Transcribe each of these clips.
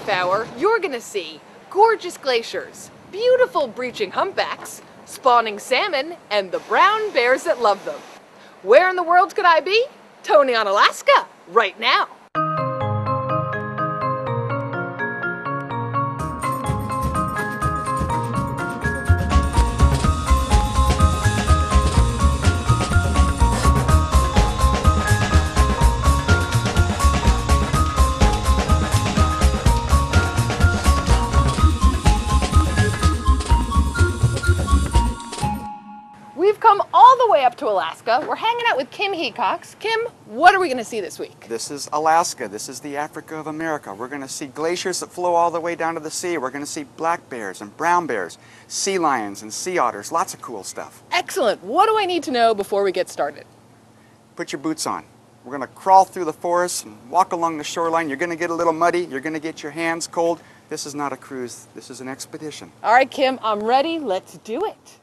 half hour, you're gonna see gorgeous glaciers, beautiful breaching humpbacks, spawning salmon, and the brown bears that love them. Where in the world could I be? Toni on Alaska, right now. We've come all the way up to Alaska. We're hanging out with Kim Hecox. Kim, what are we going to see this week? This is Alaska. This is the Africa of America. We're going to see glaciers that flow all the way down to the sea. We're going to see black bears and brown bears, sea lions and sea otters. Lots of cool stuff. Excellent. What do I need to know before we get started? Put your boots on. We're going to crawl through the forest and walk along the shoreline. You're going to get a little muddy. You're going to get your hands cold. This is not a cruise. This is an expedition. All right, Kim, I'm ready. Let's do it.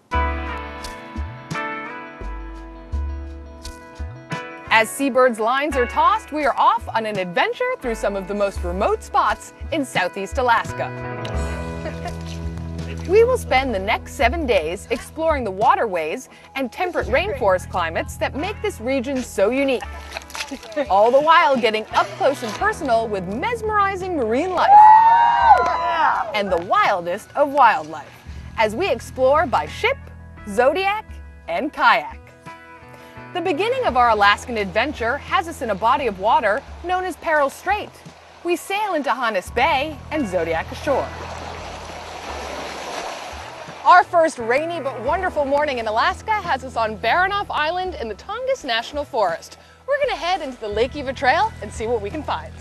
As seabirds' lines are tossed, we are off on an adventure through some of the most remote spots in Southeast Alaska. We will spend the next 7 days exploring the waterways and temperate rainforest climates that make this region so unique. All the while getting up close and personal with mesmerizing marine life and the wildest of wildlife as we explore by ship, Zodiac, and kayak. The beginning of our Alaskan adventure has us in a body of water known as Peril Strait. We sail into Hannes Bay and Zodiac ashore. Our first rainy but wonderful morning in Alaska has us on Baranof Island in the Tongass National Forest. We're going to head into the Lake Eva Trail and see what we can find.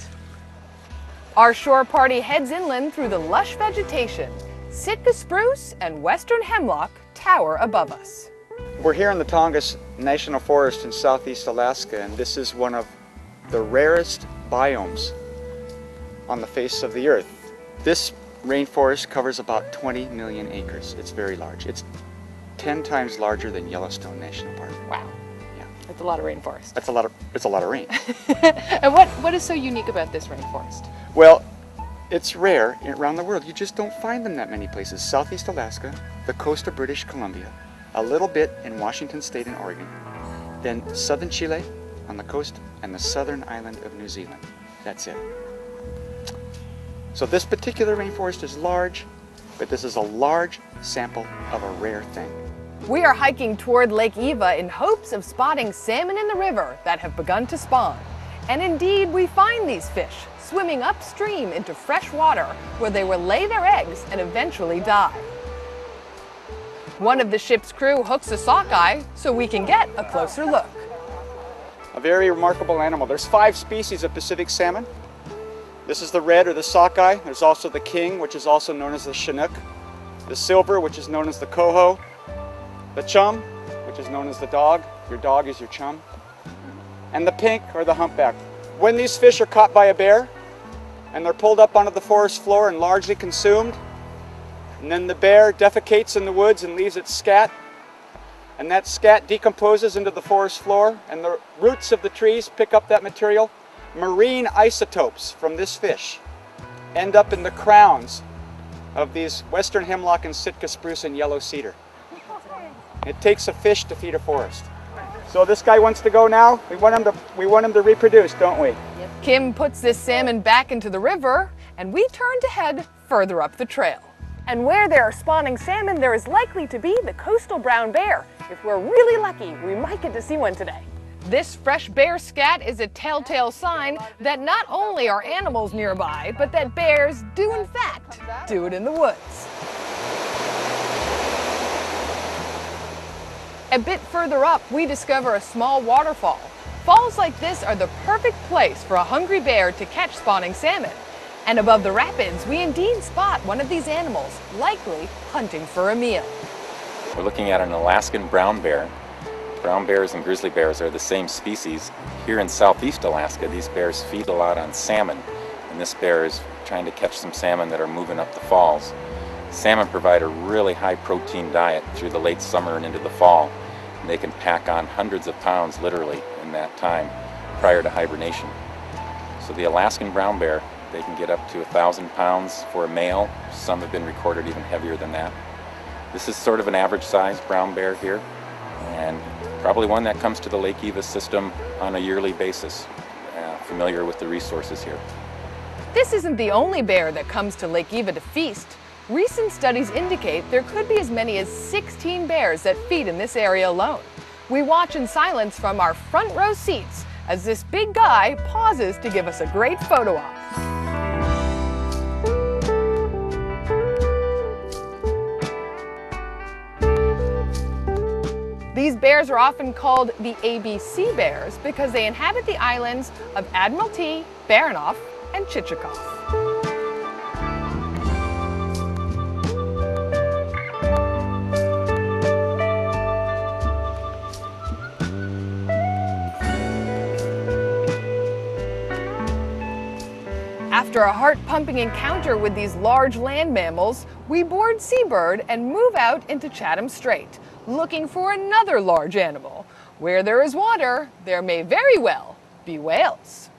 Our shore party heads inland through the lush vegetation. Sitka spruce and western hemlock tower above us. We're here in the Tongass National Forest in southeast Alaska, and this is one of the rarest biomes on the face of the earth. This rainforest covers about 20 million acres. It's very large. It's 10 times larger than Yellowstone National Park. Wow. Yeah. That's a lot of rainforest. It's a lot of rain. And what is so unique about this rainforest? Well, it's rare around the world. You just don't find them that many places. Southeast Alaska, the coast of British Columbia, a little bit in Washington State and Oregon, then southern Chile on the coast, and the southern island of New Zealand. That's it. So this particular rainforest is large, but this is a large sample of a rare thing. We are hiking toward Lake Eva in hopes of spotting salmon in the river that have begun to spawn. And indeed, we find these fish swimming upstream into fresh water where they will lay their eggs and eventually die. One of the ship's crew hooks a sockeye so we can get a closer look. A very remarkable animal. There's 5 species of Pacific salmon. This is the red or the sockeye. There's also the king, which is also known as the chinook, the silver, which is known as the coho, the chum, which is known as the dog. Your dog is your chum, and the pink or the humpback. When these fish are caught by a bear and they're pulled up onto the forest floor and largely consumed, and then the bear defecates in the woods and leaves its scat, and that scat decomposes into the forest floor, and the roots of the trees pick up that material. Marine isotopes from this fish end up in the crowns of these western hemlock and Sitka spruce and yellow cedar. It takes a fish to feed a forest. So this guy wants to go now. We want him to reproduce, don't we? Yep. Kim puts this salmon back into the river, and we turn to head further up the trail. And where there are spawning salmon, there is likely to be the coastal brown bear. If we're really lucky, we might get to see one today. This fresh bear scat is a telltale sign that not only are animals nearby, but that bears do in fact do it in the woods. A bit further up, we discover a small waterfall. Falls like this are the perfect place for a hungry bear to catch spawning salmon. And above the rapids, we indeed spot one of these animals, likely hunting for a meal. We're looking at an Alaskan brown bear. Brown bears and grizzly bears are the same species. Here in southeast Alaska, these bears feed a lot on salmon, and this bear is trying to catch some salmon that are moving up the falls. Salmon provide a really high protein diet through the late summer and into the fall, and they can pack on hundreds of pounds literally in that time prior to hibernation. So the Alaskan brown bear They can get up to 1,000 pounds for a male. Some have been recorded even heavier than that. This is sort of an average sized brown bear here, and probably one that comes to the Lake Eva system on a yearly basis, familiar with the resources here. This isn't the only bear that comes to Lake Eva to feast. Recent studies indicate there could be as many as 16 bears that feed in this area alone. We watch in silence from our front row seats as this big guy pauses to give us a great photo op. These bears are often called the ABC bears because they inhabit the islands of Admiralty, Baranof, and Chichikov. After a heart-pumping encounter with these large land mammals, we board Seabird and move out into Chatham Strait, looking for another large animal. Where there is water, there may very well be whales.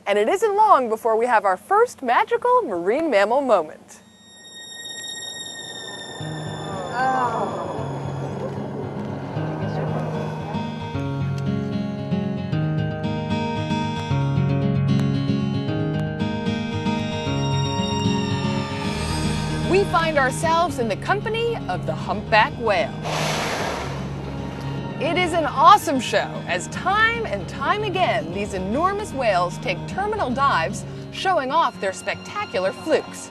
And it isn't long before we have our first magical marine mammal moment. We find ourselves in the company of the humpback whale. It is an awesome show, as time and time again, these enormous whales take terminal dives, showing off their spectacular flukes.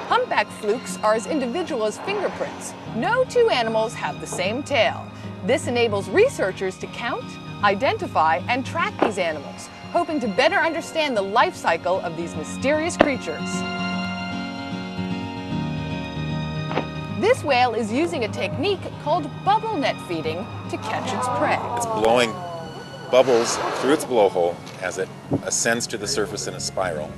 Humpback flukes are as individual as fingerprints. No two animals have the same tail. This enables researchers to count, identify, and track these animals, hoping to better understand the life cycle of these mysterious creatures. This whale is using a technique called bubble net feeding to catch its prey. It's blowing bubbles through its blowhole as it ascends to the surface in a spiral,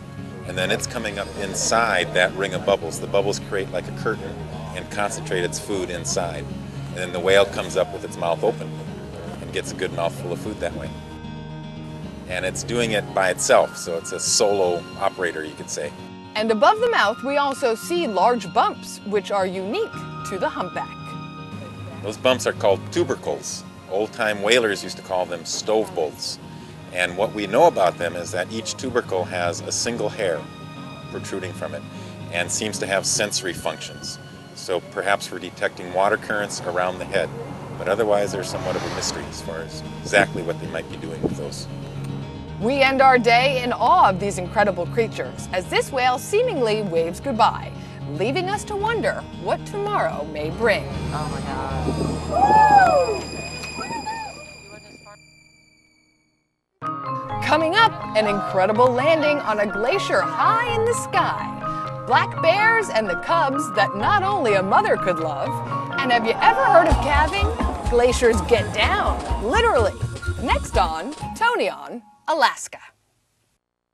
and then it's coming up inside that ring of bubbles. The bubbles create like a curtain and concentrate its food inside, and then the whale comes up with its mouth open and gets a good mouthful of food that way. And it's doing it by itself, so it's a solo operator, you could say. And above the mouth, we also see large bumps, which are unique to the humpback. Those bumps are called tubercles. Old-time whalers used to call them stove bolts. And what we know about them is that each tubercle has a single hair protruding from it and seems to have sensory functions. So perhaps for detecting water currents around the head. But otherwise, they're somewhat of a mystery as far as exactly what they might be doing with those. We end our day in awe of these incredible creatures as this whale seemingly waves goodbye, leaving us to wonder what tomorrow may bring. Oh my God. Coming up, an incredible landing on a glacier high in the sky. Black bears and the cubs that not only a mother could love. And have you ever heard of calving? Glaciers get down, literally. Next on Toni On, Alaska.